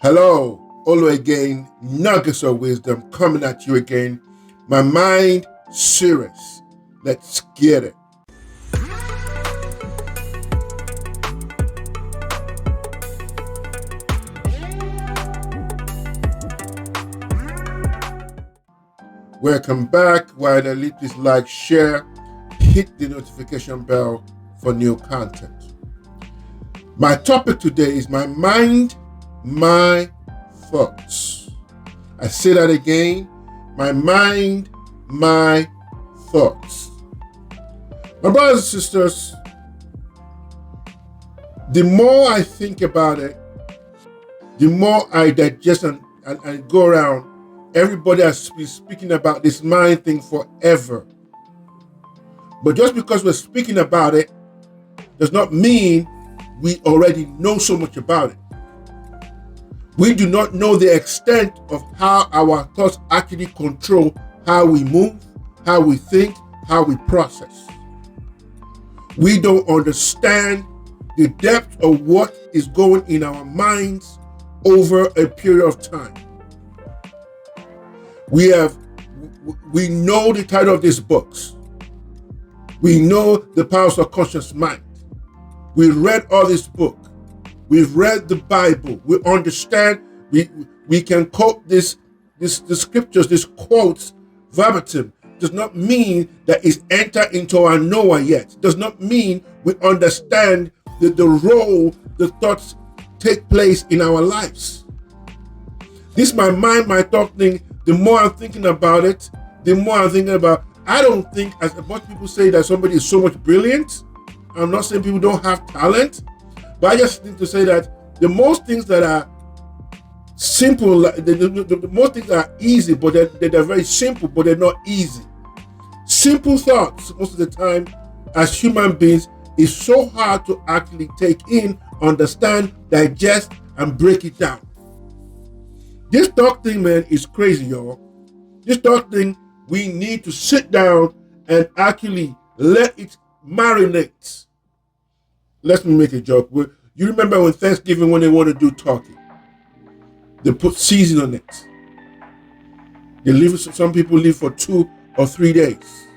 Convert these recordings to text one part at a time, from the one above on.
Hello, Olo again, nuggets of wisdom coming at you again. My mind serious. Let's get it. Welcome back. While the lead, please like, share, hit the notification bell for new content. My topic today is my mind, my thoughts. I say that again. My mind, my thoughts. My brothers and sisters, the more I think about it, the more I digest and go around. Everybody has been speaking about this mind thing forever. But just because we're speaking about it does not mean we already know so much about it. We do not know the extent of how our thoughts actually control how we move, how we think, how we process. We don't understand the depth of what is going in our minds over a period of time. We know the title of these books. We know the power of subconscious mind. We read all this book. We've read the Bible. We understand. We can quote the scriptures, these quotes verbatim. Does not mean that it's entered into our knower yet. Does not mean we understand the role the thoughts take place in our lives. This my mind, my thought thing. The more I'm thinking about it, the more I'm thinking about. I don't think, as much people say that somebody is so much brilliant. I'm not saying people don't have talent, but I just need to say that the most things that are simple, the most things that are easy, but they're very simple, but they're not easy. Simple thoughts, most of the time, as human beings, is so hard to actually take in, understand, digest, and break it down. This thought thing, man, is crazy, y'all. This thought thing, we need to sit down and actually let it marinate. Let me make a joke. You remember when Thanksgiving, when they want to do turkey, they put seasoning on it. Some people live for 2 or 3 days.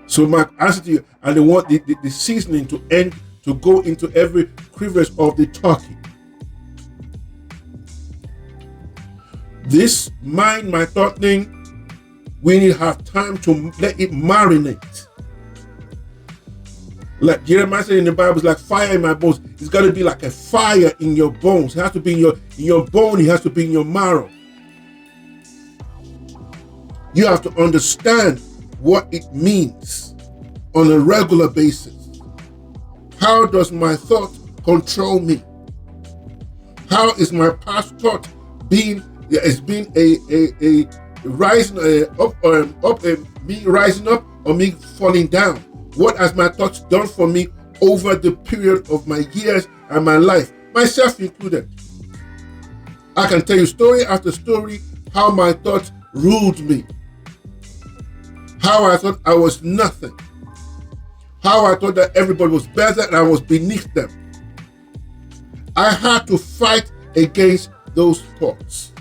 So my answer to you, and they want the seasoning to go into every crevice of the turkey. This mind, my thought thing, we need to have time to let it marinate. Like Jeremiah said in the Bible, it's like fire in my bones. It's got to be like a fire in your bones. It has to be in your bone. It has to be in your marrow. You have to understand what it means on a regular basis. How does my thought control me? How is my past thought being a rising up, me rising up or me falling down? What has my thoughts done for me over the period of my years and my life, myself included? I can tell you story after story how my thoughts ruled me, how I thought I was nothing, how I thought that everybody was better and I was beneath them. I had to fight against those thoughts.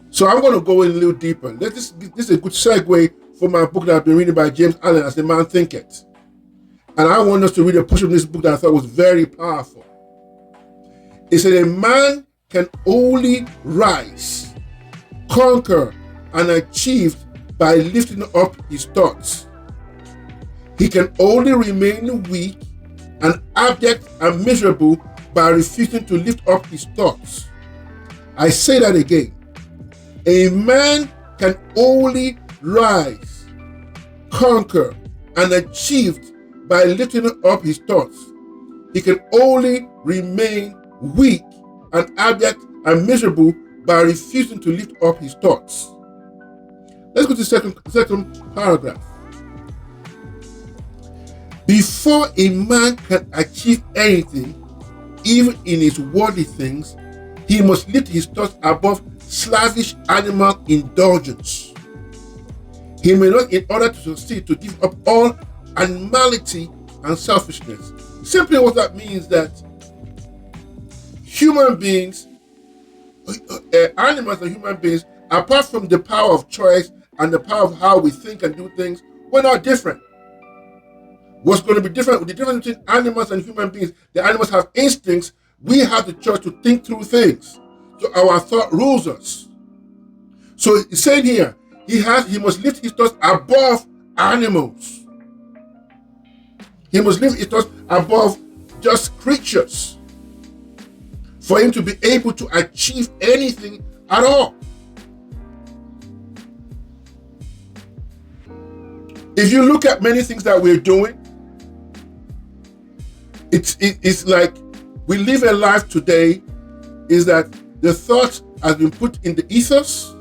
So I'm going to go in a little deeper. This is a good segue for my book that I've been reading by James Allen, As a Man Thinketh. And I want us to read a portion of this book that I thought was very powerful. It said, a man can only rise, conquer, and achieve by lifting up his thoughts. He can only remain weak and abject and miserable by refusing to lift up his thoughts. I say that again. A man can only rise, conquer, and achieve by lifting up his thoughts. He can only remain weak and abject and miserable by refusing to lift up his thoughts. Let's go to the second paragraph. Before a man can achieve anything, even in his worldly things, he must lift his thoughts above slavish animal indulgence. He may not, in order to succeed, to give up all animality and selfishness. Simply what that means that human beings, animals and human beings, apart from the power of choice and the power of how we think and do things, we're not different. What's going to be different? The difference between animals and human beings, the animals have instincts. We have the choice to think through things. So our thought rules us. So he's saying here, he must lift his thoughts above animals. He must lift his thoughts above just creatures for him to be able to achieve anything at all. If you look at many things that we're doing, it's like we live a life today is that the thought has been put in the ethos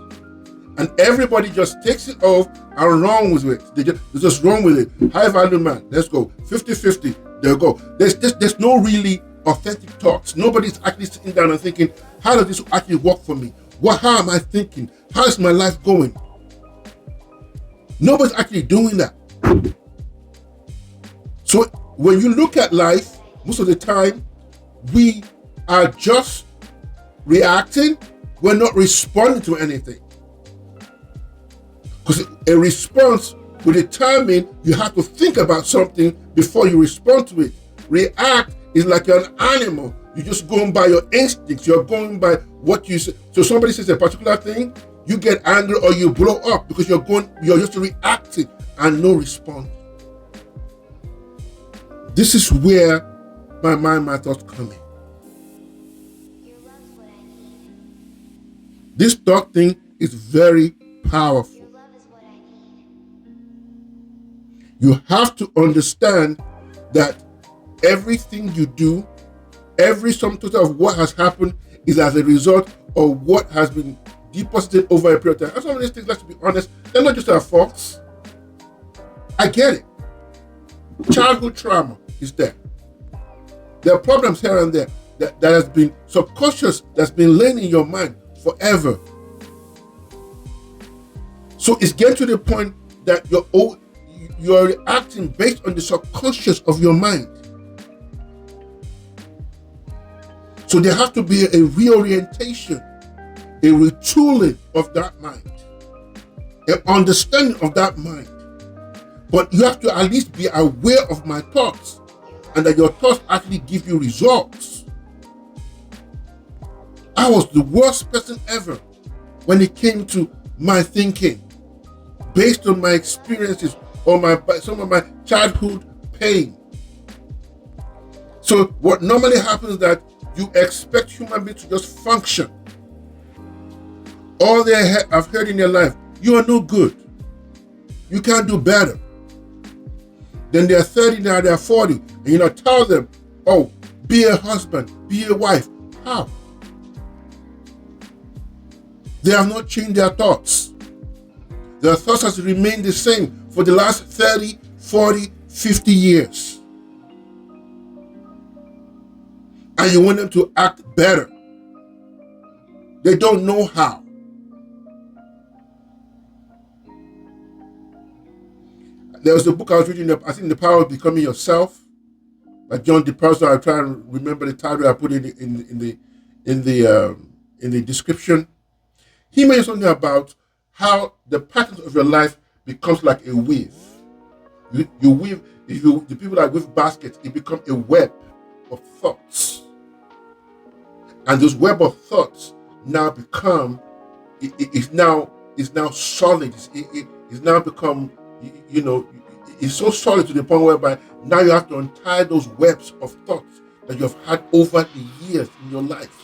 and everybody just takes it off and run with it. They just run with it. High value man, let's go. 50-50, there you go. There's no really authentic thoughts. Nobody's actually sitting down and thinking, how does this actually work for me? How am I thinking? How is my life going? Nobody's actually doing that. So when you look at life, most of the time, we are just reacting. We're not responding to anything. Because a response will determine you have to think about something before you respond to it. React is like you're an animal. You're just going by your instincts. You're going by what you say. So somebody says a particular thing, you get angry or you blow up because you're just reacting and no response. This is where my mind, my thoughts come in. This thought thing is very powerful. You have to understand that everything you do, every sum total of what has happened is as a result of what has been deposited over a period of time. And some of these things, let's be honest, they're not just our faults. I get it. Childhood trauma is there. There are problems here and there that has been subconscious, that's been laying in your mind forever. So it's getting to the point that you're reacting based on the subconscious of your mind. So there has to be a reorientation, a retooling of that mind, an understanding of that mind. But you have to at least be aware of my thoughts and that your thoughts actually give you results. I was the worst person ever when it came to my thinking, based on my experiences or some of my childhood pain. So what normally happens is that you expect human beings to just function. All they have heard in their life, you are no good. You can't do better. Then they're 30, now they're 40. And tell them, oh, be a husband, be a wife. How? They have not changed their thoughts. Their thoughts has remained the same for the last 30, 40, 50 years. And you want them to act better. They don't know how. There was a book I was reading, I think The Power of Becoming Yourself, by John DePerso. I'll try and remember the title. I put it in the description. He mentioned something about how the patterns of your life becomes like a weave. You weave, the people that weave baskets, it becomes a web of thoughts. And those web of thoughts now become, it's now solid. It's now become, it's so solid to the point whereby now you have to untie those webs of thoughts that you have had over the years in your life.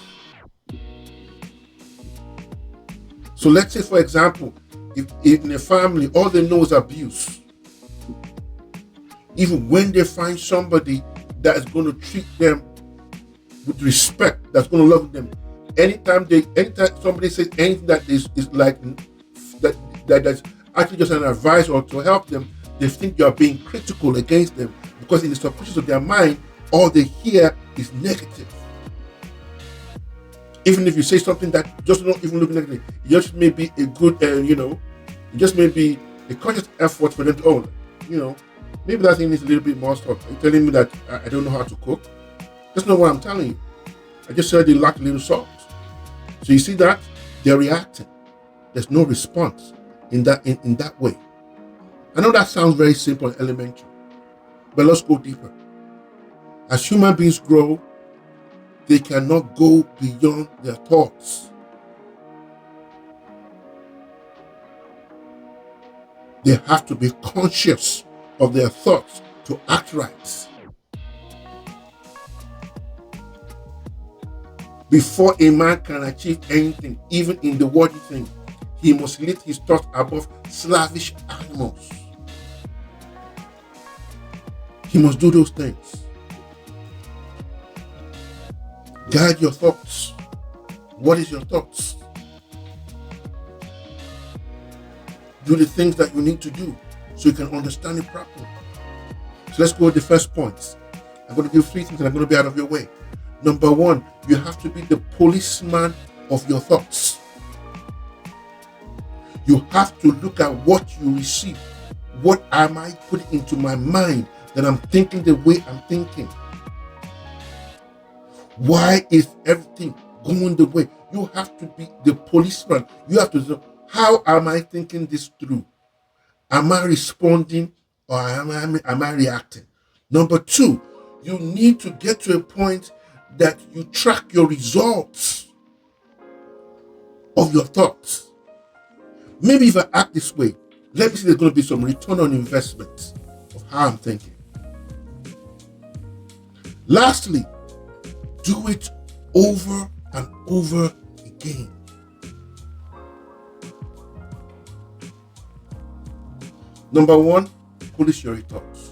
So let's say, for example, if in a family, all they know is abuse. Even when they find somebody that is going to treat them with respect, that's going to love them, anytime somebody says anything that is like that's actually just an advice or to help them, they think you are being critical against them, because in the subconscious of their mind, all they hear is negative. Even if you say something that just not even look negative, it just may be a good, it just may be a conscious effort for them to, maybe that thing needs a little bit more stuff. Are you telling me that I don't know how to cook? That's not what I'm telling you. I just said they lack a little salt. So you see that? They're reacting. There's no response in that way. I know that sounds very simple and elementary, but let's go deeper. As human beings grow, they cannot go beyond their thoughts. They have to be conscious of their thoughts to act right. Before a man can achieve anything, even in the worldly thing, he must lift his thoughts above slavish animals. He must do those things. Guide your thoughts. What is your thoughts? Do the things that you need to do so you can understand it properly. So let's go with the first point. I'm going to give 3 things and I'm going to be out of your way. Number 1, you have to be the policeman of your thoughts. You have to look at what you receive. What am I putting into my mind that I'm thinking the way I'm thinking? Why is everything going the way? You have to be the policeman. You have to know, how am I thinking this through? Am I responding or am I reacting? Number 2, you need to get to a point that you track your results of your thoughts. Maybe if I act this way, let me see there's going to be some return on investment of how I'm thinking. Lastly, do it over and over again. Number 1, police your thoughts.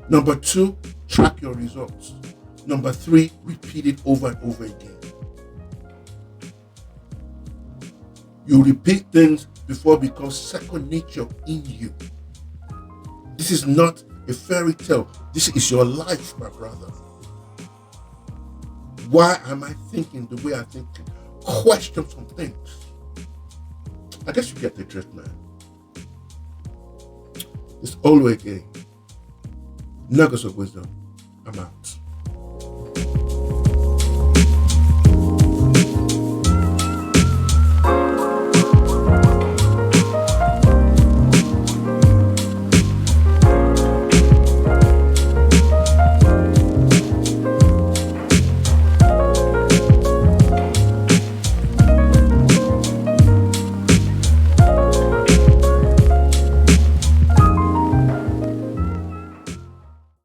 Number 2, track your results. Number 3, repeat it over and over again. You repeat things before it becomes second nature in you. This is not a fairy tale. This is your life, my brother. Why am I thinking the way I'm thinking? Question some things. I guess you get the drift, man. It's always again. Nuggets of wisdom. I'm out.